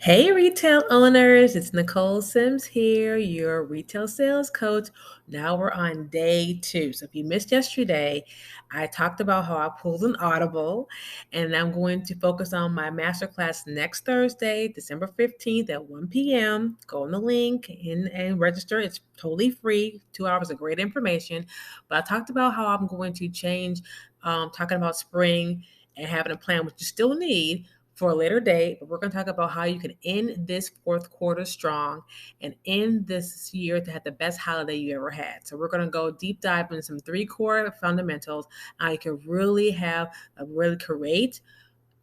Hey, retail owners, it's Nicole Sims here, your retail sales coach. Now we're on day two. So if you missed yesterday, I talked about how I pulled an audible, and I'm going to focus on my masterclass next Thursday, December 15th at 1 p.m. Go on the link and register. It's totally free, 2 hours of great information. But I talked about how I'm going to change, talking about spring and having a plan, which you still need for a later date, but we're going to talk about how you can end this fourth quarter strong and end this year to have the best holiday you ever had. So we're going to go deep dive into some three core fundamentals. How you can really have a really create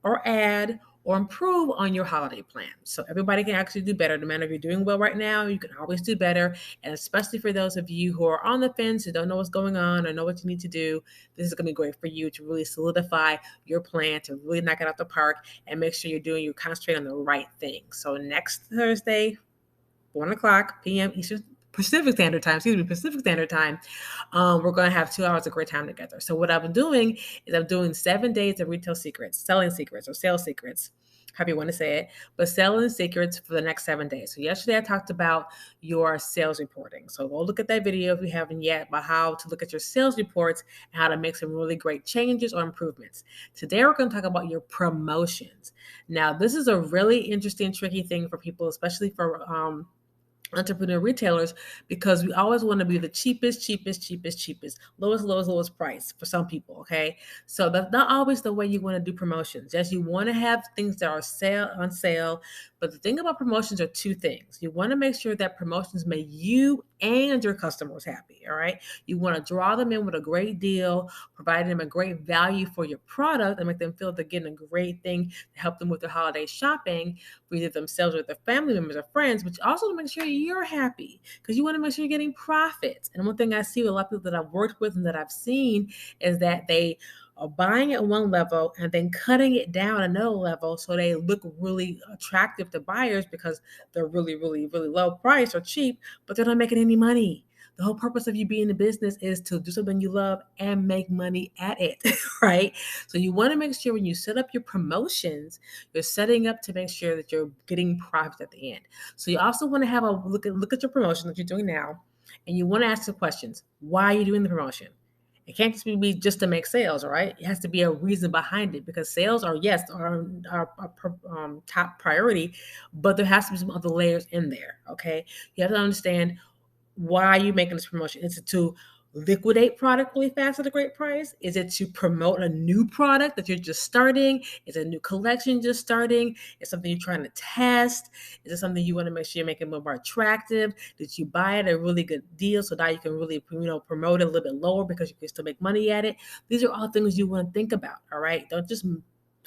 or add or improve on your holiday plan. So everybody can actually do better. No matter if you're doing well right now, you can always do better. And especially for those of you who are on the fence, who don't know what's going on or know what you need to do, this is going to be great for you to really solidify your plan, to really knock it out the park and make sure you're concentrating on the right thing. So next Thursday, 1 o'clock p.m. Eastern Pacific Standard Time, we're going to have 2 hours of great time together. So what I'm doing is I'm doing 7 days of retail secrets, selling secrets or sales secrets, however you want to say it, but selling secrets for the next 7 days. So yesterday I talked about your sales reporting. So go look at that video if you haven't yet about how to look at your sales reports and how to make some really great changes or improvements. Today we're going to talk about your promotions. Now, this is a really interesting, tricky thing for people, especially for entrepreneur retailers, because we always want to be the cheapest, lowest price for some people. Okay. So that's not always the way you want to do promotions. Yes, you want to have things that are on sale. But the thing about promotions are two things. You want to make sure that promotions make you and your customers happy. All right. You want to draw them in with a great deal, provide them a great value for your product and make them feel they're getting a great thing to help them with their holiday shopping for either themselves or their family members or friends, but also to make sure you're happy because you want to make sure you're getting profits. And one thing I see with a lot of people that I've worked with and that I've seen is that they are buying at one level and then cutting it down another level so they look really attractive to buyers because they're really low price or cheap, but they're not making any money. The whole purpose of you being in business is to do something you love and make money at it, right? So you want to make sure when you set up your promotions, you're setting up to make sure that you're getting profit at the end. So you also want to have a look at your promotion that you're doing now, and you want to ask the questions: why are you doing the promotion? It can't just be just to make sales, all right? It has to be a reason behind it because sales are yes our top priority, but there has to be some other layers in there. Okay, you have to understand why are you making this promotion? Is it to liquidate product really fast at a great price? Is it to promote a new product that you're just starting? Is it a new collection just starting? Is it something you're trying to test? Is it something you want to make sure you're making more attractive? Did you buy it at a really good deal so now you can really promote it a little bit lower because you can still make money at it? These are all things you want to think about. All right, don't just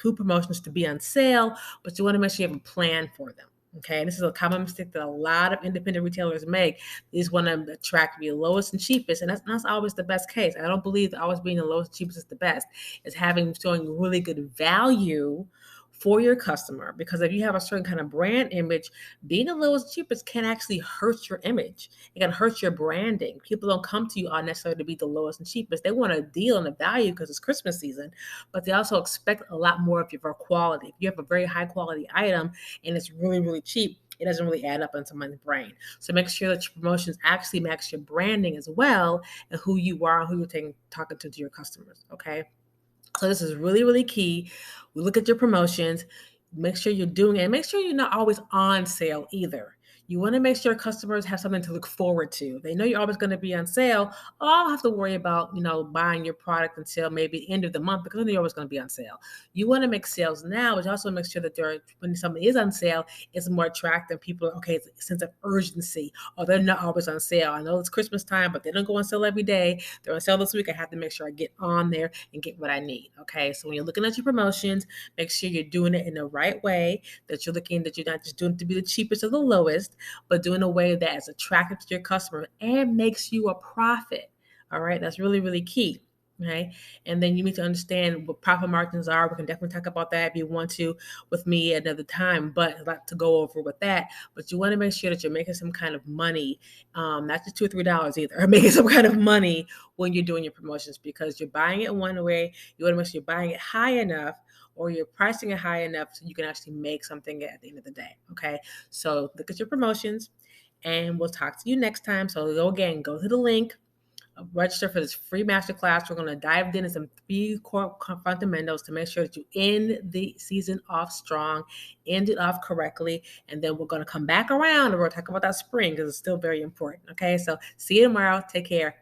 do promotions to be on sale, but you want to make sure you have a plan for them. Okay, and this is a common mistake that a lot of independent retailers make. They just want to attract the lowest and cheapest, and that's not always the best case. I don't believe that always being the lowest and cheapest is the best. It's showing really good value for your customer, because if you have a certain kind of brand image, being the lowest and cheapest can actually hurt your image. It can hurt your branding. People don't come to you necessarily to be the lowest and cheapest. They want a deal and a value because it's Christmas season, but they also expect a lot more of your quality. If you have a very high quality item and it's really cheap, it doesn't really add up in someone's brain. So make sure that your promotions actually match your branding as well and who you are and who you're talking to your customers. Okay. So this is really key. We look at your promotions, make sure you're doing it, and make sure you're not always on sale either. You want to make sure customers have something to look forward to. They know you're always going to be on sale. Oh, I'll have to worry about, buying your product until maybe the end of the month because I know you're always going to be on sale. You want to make sales now, but you also make sure that when something is on sale, it's more attractive. People are, okay, it's a sense of urgency. Or they're not always on sale. I know it's Christmas time, but they don't go on sale every day. They're on sale this week. I have to make sure I get on there and get what I need. Okay, so when you're looking at your promotions, make sure you're doing it in the right way, that you're not just doing it to be the cheapest or the lowest, but doing a way that is attractive to your customer and makes you a profit. All right, that's really key. Okay, and then you need to understand what profit margins are. We can definitely talk about that if you want to with me another time, but I'd like to go over with that. But you want to make sure that you're making some kind of money, not just $2 or $3 either, making some kind of money when you're doing your promotions, because you're buying it one way. You want to make sure you're buying it high enough or you're pricing it high enough so you can actually make something at the end of the day. Okay. So look at your promotions and we'll talk to you next time. So go to the link, register for this free masterclass. We're going to dive into some three core fundamentals to make sure that you end the season off strong, end it off correctly, and then we're going to come back around and we're going to talk about that spring because it's still very important. Okay, so see you tomorrow. Take care.